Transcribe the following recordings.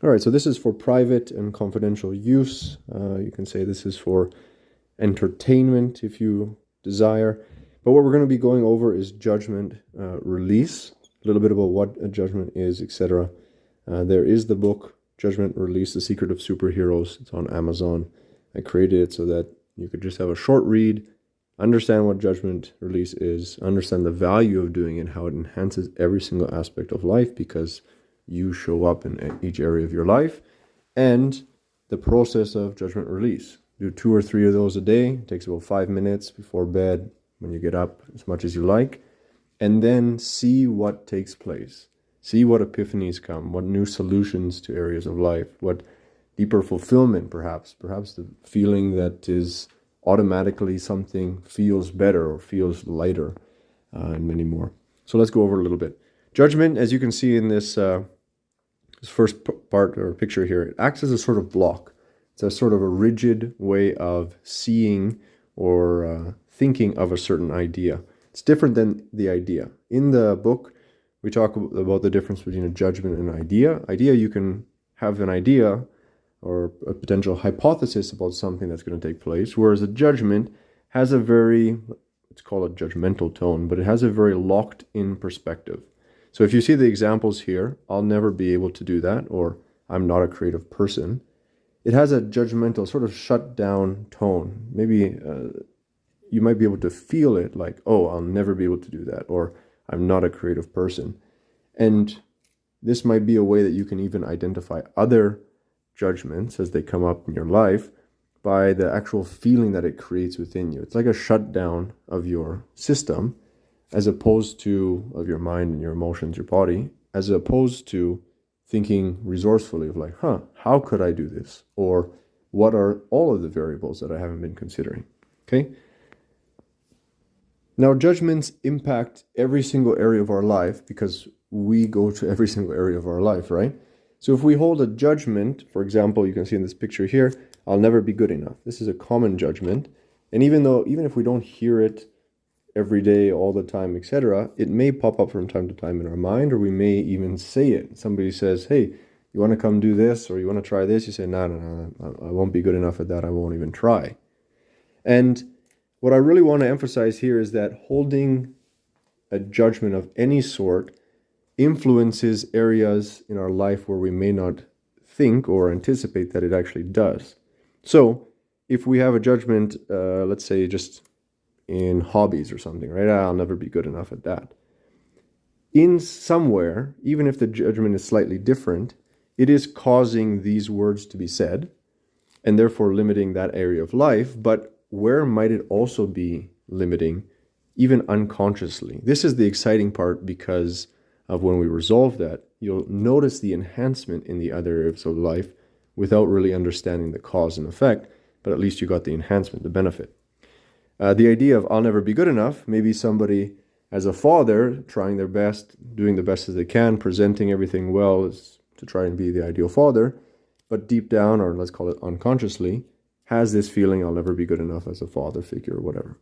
All right, so this is for private and confidential use. You can say this is for entertainment if you desire. But what we're going to be going over is judgment release, a little bit about what a judgment is, etc. There is the book, Judgment Release, The Secret of Superheroes. It's on Amazon. I created it so that you could just have a short read, understand what judgment release is, understand the value of doing it, how it enhances every single aspect of life because you show up in each area of your life, and the process of judgment release. Do 2 or 3 of those a day. It takes about 5 minutes before bed, when you get up, as much as you like, and then see what takes place. See what epiphanies come, what new solutions to areas of life, what deeper fulfillment perhaps the feeling that is automatically something feels better or feels lighter, and many more. So let's go over a little bit. Judgment, as you can see in this first part or picture here, it acts as a sort of block. It's a sort of a rigid way of seeing or thinking of a certain idea. It's different than the idea. In the book, we talk about the difference between a judgment and an idea. Idea, you can have an idea or a potential hypothesis about something that's going to take place, whereas a judgment has a very, let's call it judgmental tone, but it has a very locked in perspective. So if you see the examples here, I'll never be able to do that, or I'm not a creative person. It has a judgmental, sort of shut down tone. Maybe you might be able to feel it like, oh, I'll never be able to do that, or I'm not a creative person. And this might be a way that you can even identify other judgments as they come up in your life by the actual feeling that it creates within you. It's like a shutdown of your system, as opposed to, of your mind and your emotions, your body, as opposed to thinking resourcefully of like, how could I do this? Or what are all of the variables that I haven't been considering? Okay. Now, judgments impact every single area of our life because we go to every single area of our life, right? So if we hold a judgment, for example, you can see in this picture here, I'll never be good enough. This is a common judgment. And even if we don't hear it every day, all the time, etc., it may pop up from time to time in our mind, or we may even say it. Somebody says, hey, you want to come do this, or you want to try this? You say, no, I won't be good enough at that. I won't even try. And what I really want to emphasize here is that holding a judgment of any sort influences areas in our life where we may not think or anticipate that it actually does. So if we have a judgment, let's say just in hobbies or something, right? I'll never be good enough at that. In somewhere, even if the judgment is slightly different, it is causing these words to be said and therefore limiting that area of life. But where might it also be limiting, even unconsciously? This is the exciting part, because of when we resolve that, you'll notice the enhancement in the other areas of life without really understanding the cause and effect, but at least you got the enhancement, the benefit. The idea of I'll never be good enough, maybe somebody as a father trying their best, doing the best as they can, presenting everything well is to try and be the ideal father, but deep down, or let's call it unconsciously, has this feeling I'll never be good enough as a father figure or whatever.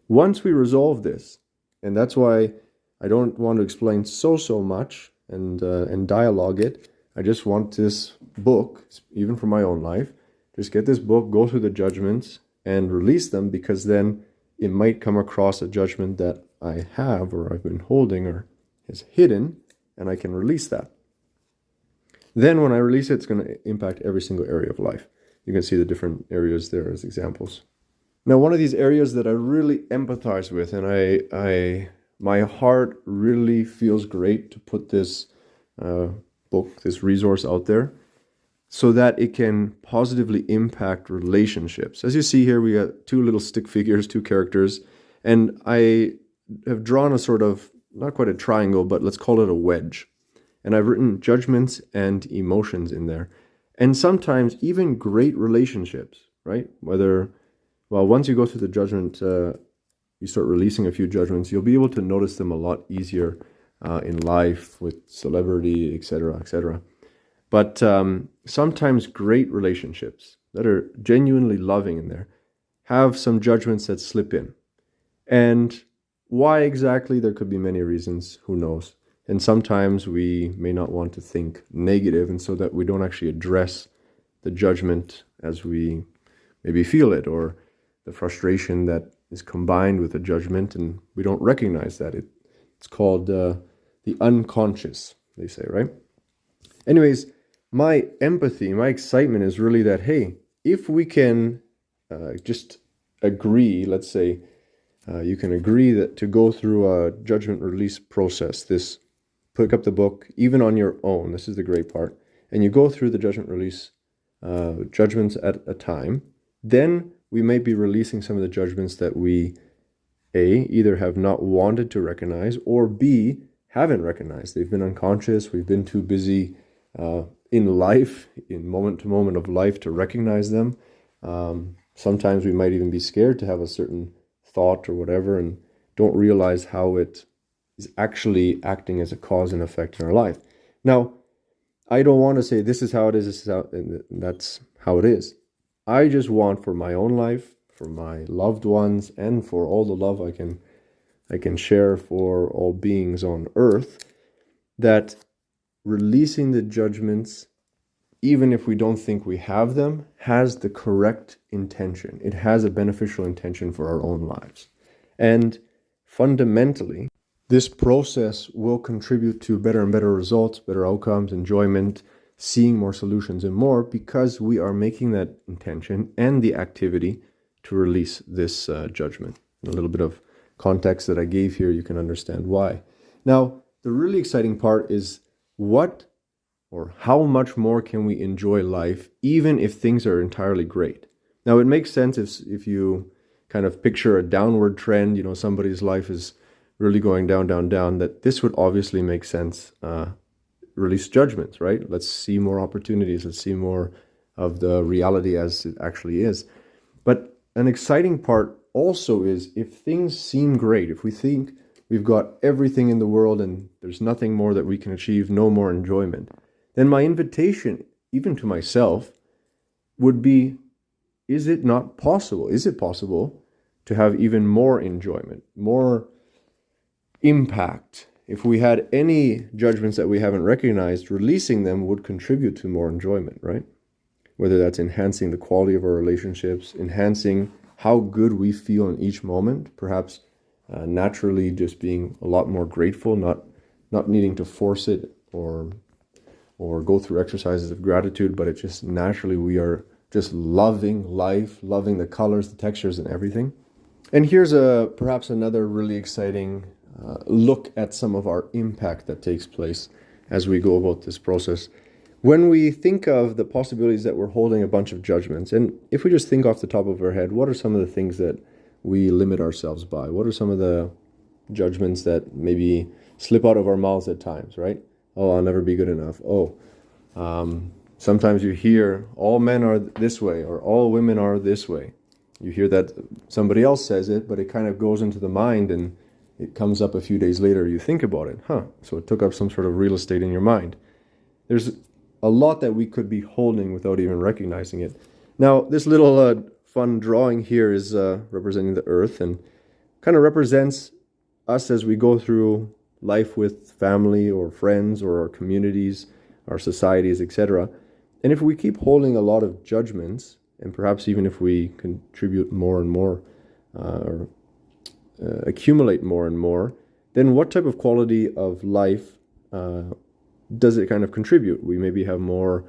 Once we resolve this, and that's why I don't want to explain so much and dialogue it. I just want this book, even for my own life, just get this book, go through the judgments and release them, because then it might come across a judgment that I have or I've been holding or is hidden, and I can release that. Then when I release it, it's going to impact every single area of life. You can see the different areas there as examples. Now, one of these areas that I really empathize with, and my heart really feels great to put this book, this resource out there, so that it can positively impact relationships. As you see here, we got 2 little stick figures, 2 characters, and I have drawn a sort of, not quite a triangle, but let's call it a wedge. And I've written judgments and emotions in there. And sometimes even great relationships, right? Once you go through the judgment, you start releasing a few judgments, you'll be able to notice them a lot easier in life with celebrity, etc., etc. But sometimes great relationships that are genuinely loving in there have some judgments that slip in. And why exactly? There could be many reasons, who knows. And sometimes we may not want to think negative, and so that we don't actually address the judgment as we maybe feel it, or the frustration that is combined with the judgment, and we don't recognize that. It's called the unconscious, they say, right? Anyways, my empathy, my excitement is really that, hey, if we can just agree, let's say, you can agree that to go through a judgment release process, this pick up the book, even on your own, this is the great part, and you go through the judgment release, judgments at a time, then we may be releasing some of the judgments that we, A, either have not wanted to recognize, or B, haven't recognized. They've been unconscious, we've been too busy in life, in moment to moment of life, to recognize them. Sometimes we might even be scared to have a certain thought or whatever, and don't realize how it is actually acting as a cause and effect in our life. Now, I don't want to say this is how it is, this is how, and that's how it is. I just want for my own life, for my loved ones, and for all the love I can share for all beings on earth, that releasing the judgments, even if we don't think we have them, has the correct intention. It has a beneficial intention for our own lives. And fundamentally, this process will contribute to better and better results, better outcomes, enjoyment, seeing more solutions and more, because we are making that intention and the activity to release this judgment. A little bit of context that I gave here, you can understand why. Now, the really exciting part is what or how much more can we enjoy life even if things are entirely great. Now, it makes sense if you kind of picture a downward trend, somebody's life is really going down, down, down, that this would obviously make sense. Release judgments, right? Let's see more opportunities. Let's see more of the reality as it actually is. But an exciting part also is if things seem great, if we think we've got everything in the world and there's nothing more that we can achieve, no more enjoyment, then my invitation, even to myself, would be, is it not possible? Is it possible to have even more enjoyment, more impact? If we had any judgments that we haven't recognized, releasing them would contribute to more enjoyment, right? Whether that's enhancing the quality of our relationships, enhancing how good we feel in each moment, perhaps naturally just being a lot more grateful, not needing to force it or go through exercises of gratitude, but it just naturally we are just loving life, loving the colors, the textures, and everything. And here's perhaps another really exciting look at some of our impact that takes place as we go about this process. When we think of the possibilities that we're holding a bunch of judgments, and if we just think off the top of our head, what are some of the things that we limit ourselves by? What are some of the judgments that maybe slip out of our mouths at times, right? Oh, I'll never be good enough. Sometimes you hear all men are this way or all women are this way. You hear that somebody else says it, but it kind of goes into the mind and it comes up a few days later, you think about it. So it took up some sort of real estate in your mind. There's a lot that we could be holding without even recognizing it. Now, this little fun drawing here is representing the earth and kind of represents us as we go through life with family or friends or our communities, our societies, etc. And if we keep holding a lot of judgments, and perhaps even if we contribute more and more, or accumulate more and more, then what type of quality of life does it kind of contribute? We maybe have more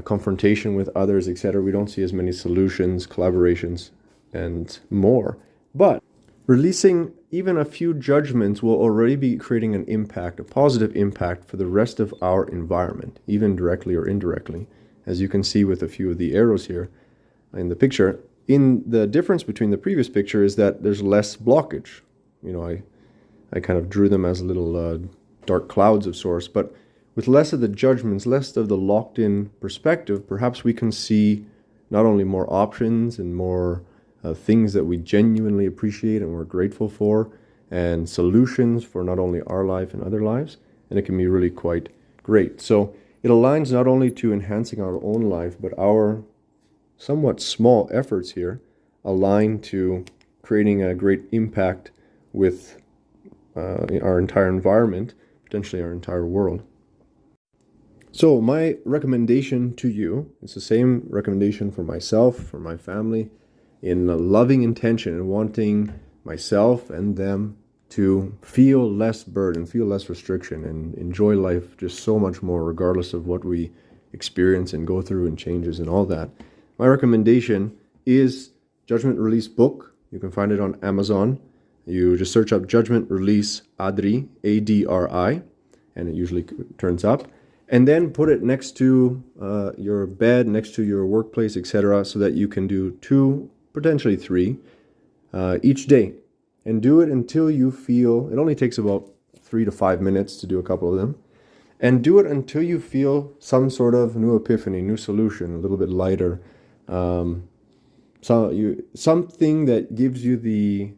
confrontation with others, etc. We don't see as many solutions, collaborations, and more. But releasing even a few judgments will already be creating an impact, a positive impact for the rest of our environment, even directly or indirectly. As you can see with a few of the arrows here in the picture, in the difference between the previous picture is that there's less blockage. I kind of drew them as little dark clouds of sorts, but with less of the judgments, less of the locked-in perspective, perhaps we can see not only more options and more things that we genuinely appreciate and we're grateful for, and solutions for not only our life and other lives, and it can be really quite great. So it aligns not only to enhancing our own life, but our somewhat small efforts here align to creating a great impact with our entire environment, potentially our entire world. So my recommendation to you, it's the same recommendation for myself, for my family, in a loving intention and wanting myself and them to feel less burden, feel less restriction, and enjoy life just so much more, regardless of what we experience and go through and changes and all that. My recommendation is Judgment Release book. You can find it on Amazon. You just search up Judgment Release ADRI, ADRI, and it usually turns up. And then put it next to your bed, next to your workplace, etc., so that you can do 2, potentially 3, each day. And do it until you feel, it only takes about 3 to 5 minutes to do a couple of them. And do it until you feel some sort of new epiphany, new solution, a little bit lighter. Something that gives you the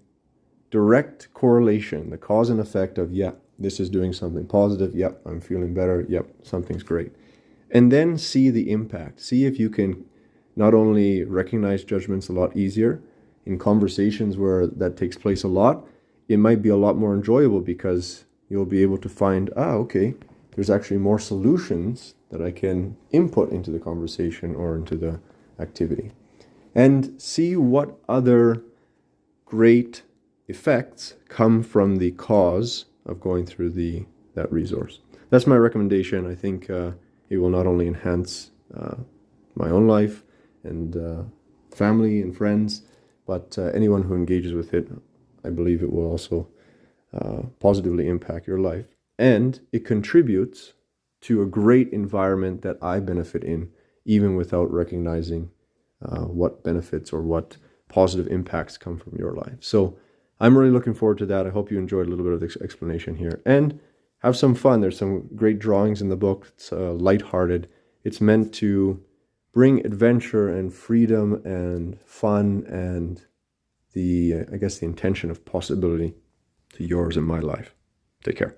direct correlation, the cause and effect of, yeah, this is doing something positive. Yep, I'm feeling better. Yep, something's great. And then see the impact. See if you can not only recognize judgments a lot easier in conversations where that takes place a lot, it might be a lot more enjoyable because you'll be able to find, okay, there's actually more solutions that I can input into the conversation or into the activity. And see what other great effects come from the cause of going through that resource. That's my recommendation. I think it will not only enhance my own life and family and friends, but anyone who engages with it, I believe it will also positively impact your life. And it contributes to a great environment that I benefit in, even without recognizing what benefits or what positive impacts come from your life. So I'm really looking forward to that. I hope you enjoyed a little bit of this explanation here. And have some fun. There's some great drawings in the book. It's lighthearted. It's meant to bring adventure and freedom and fun and the intention of possibility to yours and my life. Take care.